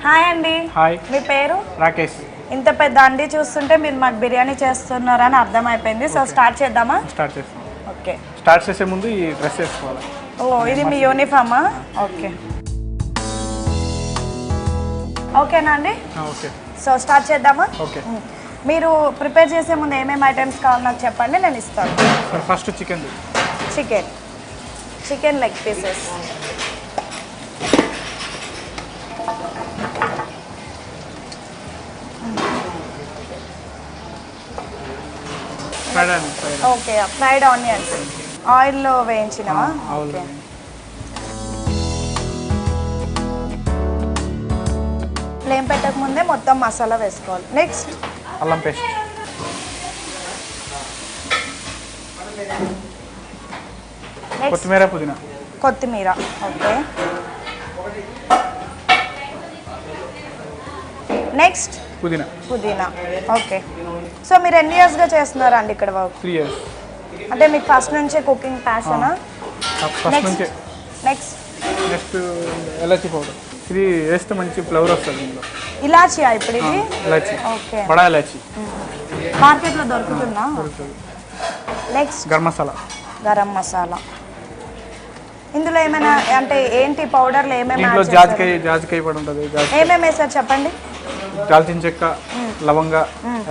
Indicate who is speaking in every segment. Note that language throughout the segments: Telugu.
Speaker 1: హాయ్ అండి.
Speaker 2: హాయ్.
Speaker 1: మీ పేరు?
Speaker 2: రాకేష్.
Speaker 1: ఇంత పెద్ద అండి చూస్తుంటే మీరు మాకు బిర్యానీ చేస్తున్నారని అర్థమైపోయింది. సో స్టార్ట్ చేద్దామా?
Speaker 2: స్టార్ట్ చేస్తాం.
Speaker 1: ఓకే.
Speaker 2: స్టార్ట్ చేసే ముందు ఈ డ్రెస్ వేసుకోవాలి.
Speaker 1: ఓ ఇది మీ యూనిఫామా? ఓకే. ఓకేనా అండి?
Speaker 2: ఓకే.
Speaker 1: సో స్టార్ట్ చేద్దామా?
Speaker 2: ఓకే.
Speaker 1: మీరు ప్రిపేర్ చేసే ముందు ఏమేమి ఐటమ్స్ కావాలో నాకు చెప్పండి, నేను ఇస్తాను.
Speaker 2: First
Speaker 1: chicken leg pieces, okay. Fried onions ఆయిల్లో వేయించినవా? ఓకే. ఫ్లేమ్ పెట్టక ముందే మొత్తం మసాలా వేసుకోవాలి. నెక్స్ట్
Speaker 2: అల్లం పేస్ట్, కొత్తిమీర, పుదీనా.
Speaker 1: కొత్తిమీర, ఓకే. నెక్స్ట్ పుదీనా, ఓకే. సో మీరు ఎన్ని ఇయర్స్గా చేస్తున్నారా అండి ఇక్కడ వర్క్?
Speaker 2: 3 years.
Speaker 1: అంటే మీకు ఫస్ట్ నుంచే కుకింగ్ ప్యాషనా?
Speaker 2: నెక్స్ట్ ఎలాచీ పౌడర్. ఇది వేస్తే మంచి ఫ్లేవర్ వస్తుంది ఇందులో.
Speaker 1: ఇలాచీయా ఇప్పుడు ఇది?
Speaker 2: ఇలాచీ,
Speaker 1: ఓకే.
Speaker 2: బడా ఇలాచీ
Speaker 1: మార్కెట్లో దొరుకుతుందా? నెక్స్ట్ గరం మసాలా. ఇందులో ఏమైనా అంటే ఏంటి పౌడర్లు ఏమేమి?
Speaker 2: జాజికాయ పౌడర్ ఉంటుంది.
Speaker 1: ఏమేమి వేసారు చెప్పండి?
Speaker 2: దాల్చిన చెక్క, లవంగ,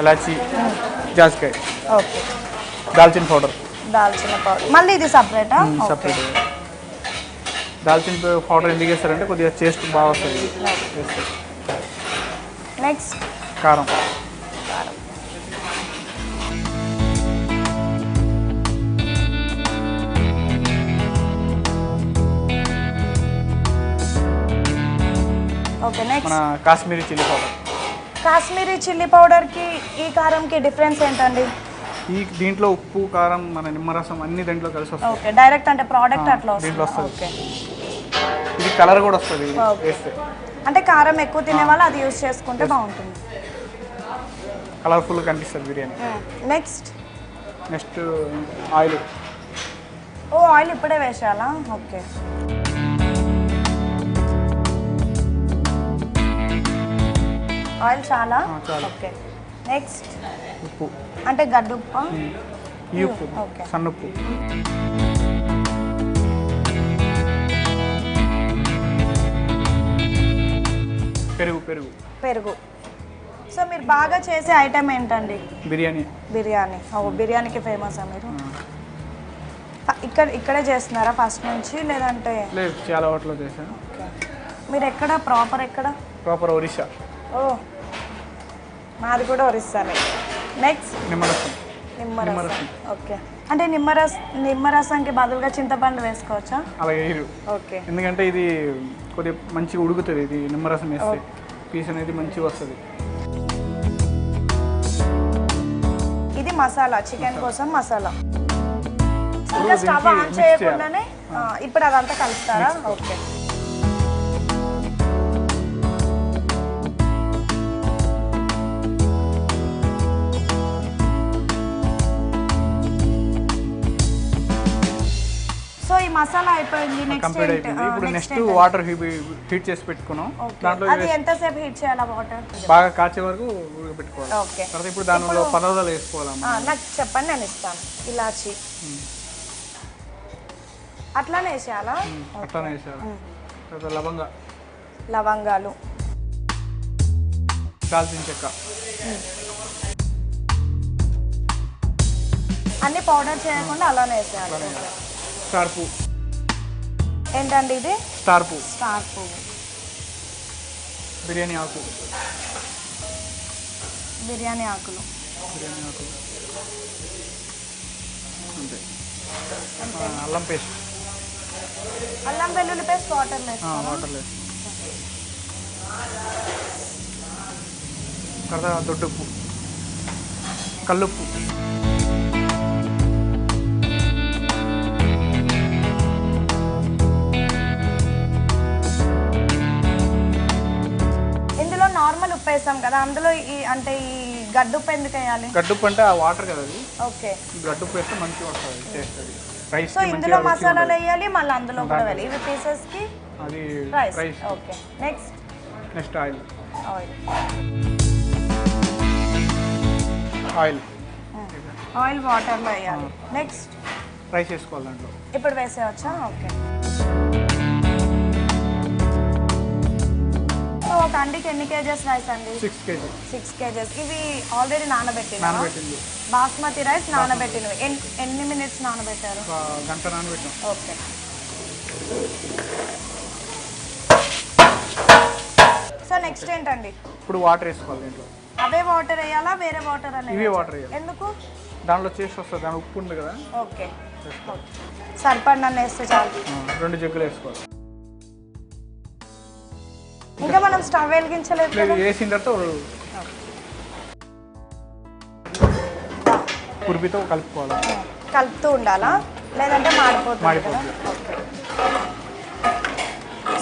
Speaker 2: ఎలాచి, జాజికాయ,
Speaker 1: ఓకే.
Speaker 2: దాల్చిన పౌడర్.
Speaker 1: మళ్ళీ ఇది సపరేటా?
Speaker 2: సపరేట్. దాల్చిన పౌడర్ ఎందుకు వేస్తారంటే కొద్దిగా టేస్ట్ బాగా వస్తుంది.
Speaker 1: నెక్స్ట్
Speaker 2: కారం.
Speaker 1: ఓకే. నెక్స్ట్
Speaker 2: మన Kashmiri chilli powder.
Speaker 1: Kashmiri chilli పౌడర్కి ఈ కారంకి డిఫరెన్స్ ఏంటండి?
Speaker 2: దీంట్లో ఉప్పు, కారం, మన నిమ్మరసం అన్ని దీంట్లో కలిసి వస్తుంది.
Speaker 1: ఓకే. డైరెక్ట్ అంటే ప్రోడక్ట్ అట్లా
Speaker 2: వస్తుంది. ఓకే. ఇది కలర్ కూడా వస్తుంది వేస్తే.
Speaker 1: అంటే కారం ఎక్కువ తినే వాళ్ళు అది యూజ్ చేసుకుంటే బాగుంటుంది,
Speaker 2: కలర్ఫుల్ కనిపిస్తుంది బిర్యానీ.
Speaker 1: Next
Speaker 2: oil.
Speaker 1: ఓ ఆయిల్ ఇప్పుడే వేసాలా? ఓకే. ఆయిల్ చాలా? ఓకే. నెక్స్ట్
Speaker 2: ఉప్పు.
Speaker 1: అంటే గడ్డుప్పు,
Speaker 2: ఓకే. సన్నుప్పు.
Speaker 1: పెరుగు. సో మీరు బాగా చేసే ఐటమ్ ఏంటండి? బిర్యానీ. బిర్యానీకి ఫేమసా మీరు? ఇక్కడే చేస్తున్నారా ఫస్ట్ నుంచి లేదంటే?
Speaker 2: లేదు, చాలా హోటల్లో చేశాను.
Speaker 1: మీరు ఎక్కడ ప్రాపర్
Speaker 2: ఒరిస్సా.
Speaker 1: ఓ మాది కూడా ఒరిస్సానే. నెక్స్ట్ నిమ్మరసం. ఓకే. అంటే నిమ్మరసంకి బదులుగా చింతపండు వేసుకోవచ్చా?
Speaker 2: అలా వేయరు.
Speaker 1: ఓకే.
Speaker 2: ఎందుకంటే ఇది కొద్దిగా మంచిగా ఉడుకుతుంది. ఇది నిమ్మరసం వేస్తే పీస్ అనేది మంచిగా వస్తుంది.
Speaker 1: ఇది మసాలా, చికెన్ కోసం మసాలా. ఇంకా స్టవ్ ఆన్ చేయకుండానే ఇప్పుడు అదంతా కలుపుతారా? ఓకే. సో ఈ మసాలా అయిపోయింది.
Speaker 2: ఇప్పుడు నెక్స్ట్ వాటర్ హీట్ చేసి పెట్టుకున్నాం. దాంట్లో
Speaker 1: అది ఎంతసేపు హీట్ చేయాలా? వాటర్
Speaker 2: బాగా కాచే వరకు పెట్టుకోవాలి.
Speaker 1: ఓకే.
Speaker 2: తర్వాత ఇప్పుడు దానిలో పదార్థాలు వేసుకోవాలి.
Speaker 1: నాకు చెప్పండి, నేను ఇస్తాను. ఇలాచి అట్లానే వేసేయాలా?
Speaker 2: అట్లానే వేసేయాలి. తర్వాత
Speaker 1: లవంగాలు,
Speaker 2: దాల్చిన చెక్క,
Speaker 1: అన్ని పౌడర్ చేయకుండా అలానే వేసేయాలి.
Speaker 2: స్టార్ పువ్వు.
Speaker 1: ఏంటండి ఇది?
Speaker 2: స్టార్ పువ్వు. బిర్యానీ ఆకులు. అంతే. అల్లం పేస్ట్,
Speaker 1: అల్లం వెల్లుల్లి పేస్ట్ వాటర్
Speaker 2: తర్వాత దొడ్డుప్పు, కల్లుప్పు,
Speaker 1: నార్మల్ ఉప్పు వేస్తాం కదా, అందులో ఈ అంటే ఈ గడ్డుప్పు ఎందుకు వేయాలి?
Speaker 2: గడ్డుప్పు అంటే ఆ వాటర్ కదా అది.
Speaker 1: ఓకే.
Speaker 2: గడ్డుప్పు వేస్తే మంచిగా వస్తుంది టేస్ట్. అది రైస్.
Speaker 1: సో ఇందులో మసాలాలు వేయాలి, మళ్ళీ అందులో కూడా వేయాలి. ఇవి పీసెస్ కి అది rice. Okay. Next
Speaker 2: next oil
Speaker 1: oil
Speaker 2: oil
Speaker 1: oil వాటర్లో వేయాలి. నెక్స్ట్
Speaker 2: రైస్ వేసుకోవాలి దాంట్లో.
Speaker 1: ఇప్పుడు వేసేయచ్చా? ఓకే. సో ఒక అండికి ఎన్ని కేజెస్ రైస్ అండి?
Speaker 2: 6 kg.
Speaker 1: 6 కేజెస్. ఇవి ఆల్రెడీ
Speaker 2: నానబెట్టింది
Speaker 1: బాస్మతి రైస్ నానబెట్టినవి. ఎన్ని మినిట్స్ నానబెట్టారు?
Speaker 2: గంట నానబెట్టాం.
Speaker 1: ఓకే. సో నెక్స్ట్ ఏంటండి?
Speaker 2: ఇప్పుడు వాటర్ వేసుకోవాలి దీంట్లో.
Speaker 1: అవే వాటర్ వేయాలా వేరే వాటర్ అనేది?
Speaker 2: ఇవే వాటర్ వేయాలి.
Speaker 1: ఎందుకు?
Speaker 2: దాంట్లో చేసి వస్తుంది, దాని ఉప్పు ఉంది కదా.
Speaker 1: ఓకే. సరిపడినన్ను వేస్తే చాలు.
Speaker 2: 2 జగ్గులు వేసుకోవాలి.
Speaker 1: ఇంకా మనం స్టవ్ వెలిగించలేదు కదా?
Speaker 2: వేసిన తర్వాత కుర్బీతో కలుపుకోవాలి.
Speaker 1: కలుపుతూ ఉండాలా లేదంటే మాడిపోతుంది కదా?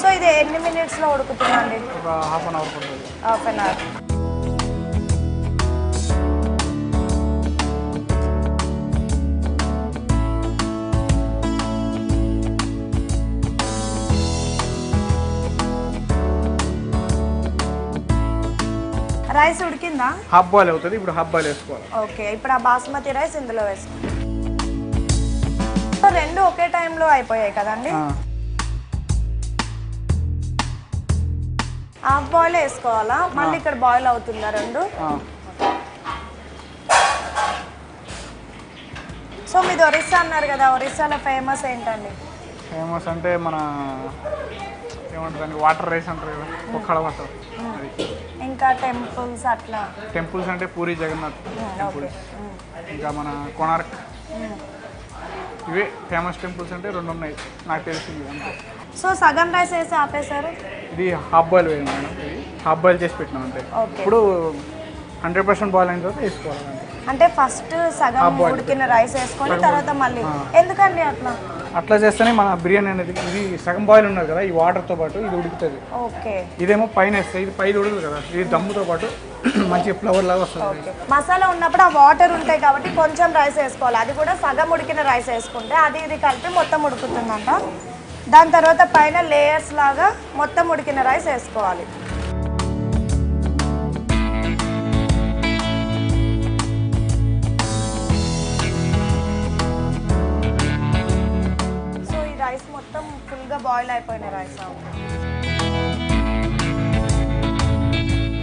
Speaker 1: సో ఇది ఎన్ని మినిట్స్లో ఉడుకుతుందండి?
Speaker 2: ఒక హాఫ్ అన్ అవర్ పడుతుంది.
Speaker 1: Half an hour. రైస్ ఉడికిందా?
Speaker 2: హాఫ్ బాయిల్ అవుతుంది. ఇప్పుడు హాఫ్ బాయిల్ వేసుకోవాలి.
Speaker 1: ఓకే. ఇప్పుడు ఆ బాస్మతి రైస్ ఇందులో వేసుకోవాలి. రెండు ఒకే టైంలో అయిపోయాయి కదండి? హాఫ్ బాయిల్ వేసుకోవాలా? మళ్ళీ ఇక్కడ బాయిల్ అవుతుందా రెండు? సో మీది ఒరిస్సా అన్నారు కదా, ఒరిస్సాలో ఫేమస్ ఏంటండి?
Speaker 2: ఫేమస్ అంటే మన ఏమంటారు, వాటర్ రైస్ అంటారు కదా, పొక్కల వాటర్.
Speaker 1: ఇంకా టెంపుల్స్ అట్లా?
Speaker 2: టెంపుల్స్ అంటే పూరి జగన్నాథ్ టెంపుల్, ఇంకా మన కోణార్క్, ఇవే ఫేమస్ టెంపుల్స్. అంటే 2 ఉన్నాయి నాకు తెలిసింది.
Speaker 1: సో సగం రైస్ వేసి ఆపేశారు.
Speaker 2: ఇది హాఫ్ బాయిల్ వేయండి మేడం. ఇది హాఫ్ బాయిల్ చేసి పెట్టినాం. అంటే ఇప్పుడు 100% బాయిల్ అయిన తర్వాత వేసుకోవాలి.
Speaker 1: అంటే ఫస్ట్ సగం ఉడికిన రైస్ వేసుకొని తర్వాత మళ్ళీ ఎందుకండి అట్లా?
Speaker 2: అట్లా చేస్తేనే మన బిర్యానీ అనేది, ఇది సగం బాయిల్ ఉన్నది కదా, ఈ వాటర్తో పాటు ఇది ఉడుకుతుంది.
Speaker 1: ఓకే.
Speaker 2: ఇదేమో పైన వేస్తే ఇది పైన ఉడకదు కదా, ఇది దమ్ముతో పాటు మంచి ఫ్లవర్ లాగా వస్తుంది.
Speaker 1: మసాలా ఉన్నప్పుడు ఆ వాటర్ ఉంటాయి కాబట్టి కొంచెం రైస్ వేసుకోవాలి. అది కూడా సగం ఉడికిన రైస్ వేసుకుంటే అది ఇది కలిపి మొత్తం ఉడుకుతుందంట. దాని తర్వాత పైన లేయర్స్ లాగా మొత్తం ఉడికిన రైస్ వేసుకోవాలి. సో ఈ రైస్ మొత్తం ఫుల్గా బాయిల్ అయిపోయిన రైస్.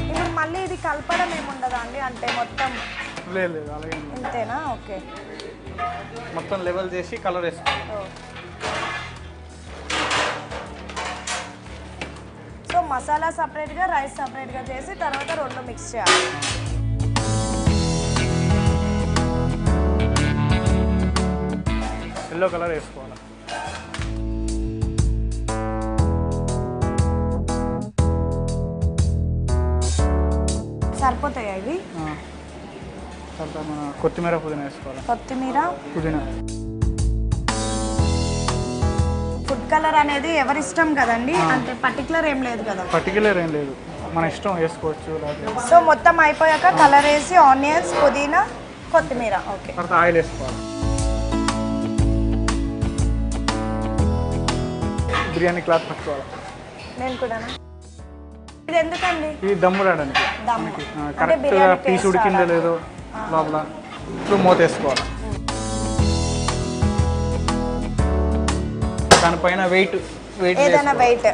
Speaker 1: ఇప్పుడు మళ్ళీ ఇది కలపడం ఏముండదా అండి? అంటే మొత్తం
Speaker 2: లేదు అలాగే
Speaker 1: ఇంతేనా? ఓకే.
Speaker 2: మొత్తం లెవెల్ చేసి కలర్ వేసుకోవాలి.
Speaker 1: సో మసాలా సపరేట్గా రైస్ సపరేట్గా చేసి తర్వాత 2 మిక్స్ చేయాలి.
Speaker 2: ఎల్లో కలర్ వేసుకోవాలి.
Speaker 1: సరిపోతాయా ఇవి?
Speaker 2: తర్వాత మన కొత్తిమీర పుదీనా వేసుకోవాలి.
Speaker 1: కొత్తిమీర
Speaker 2: పుదీనా.
Speaker 1: ఫుడ్ కలర్ అనేది ఎవరిష్టం కదండి, అంటే పర్టికులర్ ఏం లేదు కదా?
Speaker 2: పర్టికులర్ ఏం లేదు, మన ఇష్టం వేసుకోవచ్చు.
Speaker 1: సో మొత్తం అయిపోయాక కలర్ వేసి ఆనియన్స్, పుదీనా, కొత్తిమీర. ఓకే.
Speaker 2: తర్వాత ఆయిల్ వేసుకోవాలి. బిర్యానీ క్లాత్ పట్టుకోవాలి.
Speaker 1: నేను కూడా. ఇది ఎందుకండి?
Speaker 2: ఇది దమ్ము రావడానికి. కరెక్ట్గా పీస్ ఉడికిందో లేదో లోపల. ఇప్పుడు మూత వేసుకోవాలి. దానిపైన వెయిట్
Speaker 1: ఏదైనా వెయిట్.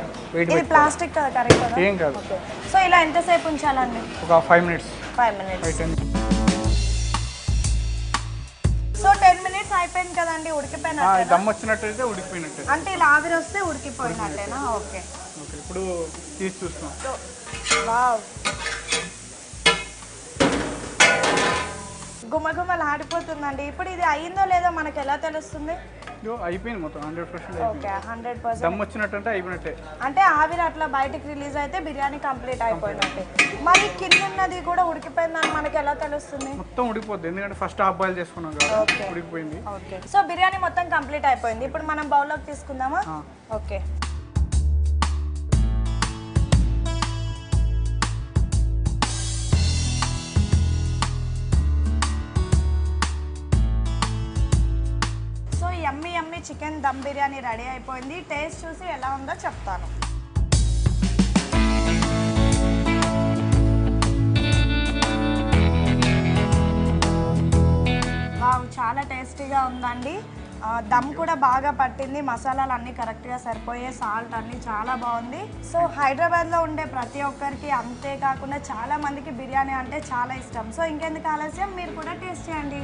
Speaker 1: ఇది ప్లాస్టిక్ కదా, కరెక్ట్ కదా?
Speaker 2: ఏం కాదు.
Speaker 1: సో ఇలా ఎంతసేపు ఉంచాలండి?
Speaker 2: ఒక 5 minutes.
Speaker 1: 5 minutes. సో 10 minutes అయిపోయింది కదండి, ఉడికిపోయినట్టు.
Speaker 2: దమ్ వచ్చినట్టయితే ఉడికిపోయినట్టే.
Speaker 1: అంటే ఇలా ఆవిరి వస్తే ఉడికిపోయినట్టేనా? ఓకే.
Speaker 2: ఓకే. ఇప్పుడు తీసి చూస్తాం.
Speaker 1: వావ్, గుమగుమలు ఆడిపోతుందండి. ఇప్పుడు ఇది అయ్యిందో లేదో మనకు ఎలా తెలుస్తుంది?
Speaker 2: అయిపోయింది మొత్తం 100%.
Speaker 1: ఓకే, 100%.
Speaker 2: దమ్ వచ్చినట్టు అయిపోయినట్టే.
Speaker 1: అంటే ఆవిరి అట్లా బయటకు రిలీజ్ అయితే బిర్యానీ కంప్లీట్ అయిపోయినట్టే. మరి కింద ఉన్నది కూడా ఉడికిపోయిందని మనకి ఎలా తెలుస్తుంది?
Speaker 2: మొత్తం ఉడికిపోద్ది, ఎందుకంటే ఫస్ట్ హాఫ్ బాయిల్ చేసుకున్నాం కదా, ఉడికిపోయింది.
Speaker 1: ఓకే. సో బిర్యానీ మొత్తం కంప్లీట్ అయిపోయింది. ఇప్పుడు మనం బౌల్లోకి తీసుకుందామా? Okay. Yummy yummy chicken dum biryani ready అయిపోయింది. టేస్ట్ చూసి ఎలా ఉందో చెప్తాను. చాలా టేస్టీగా ఉందండి. దమ్ కూడా బాగా పట్టింది, మసాలాలు అన్నీ కరెక్ట్గా సరిపోయే, సాల్ట్ అన్నీ చాలా బాగుంది. సో హైదరాబాద్లో ఉండే ప్రతి ఒక్కరికి, అంతేకాకుండా చాలా మందికి బిర్యానీ అంటే చాలా ఇష్టం. సో ఇంకెందుకు ఆలస్యం, మీరు కూడా టేస్ట్ చేయండి.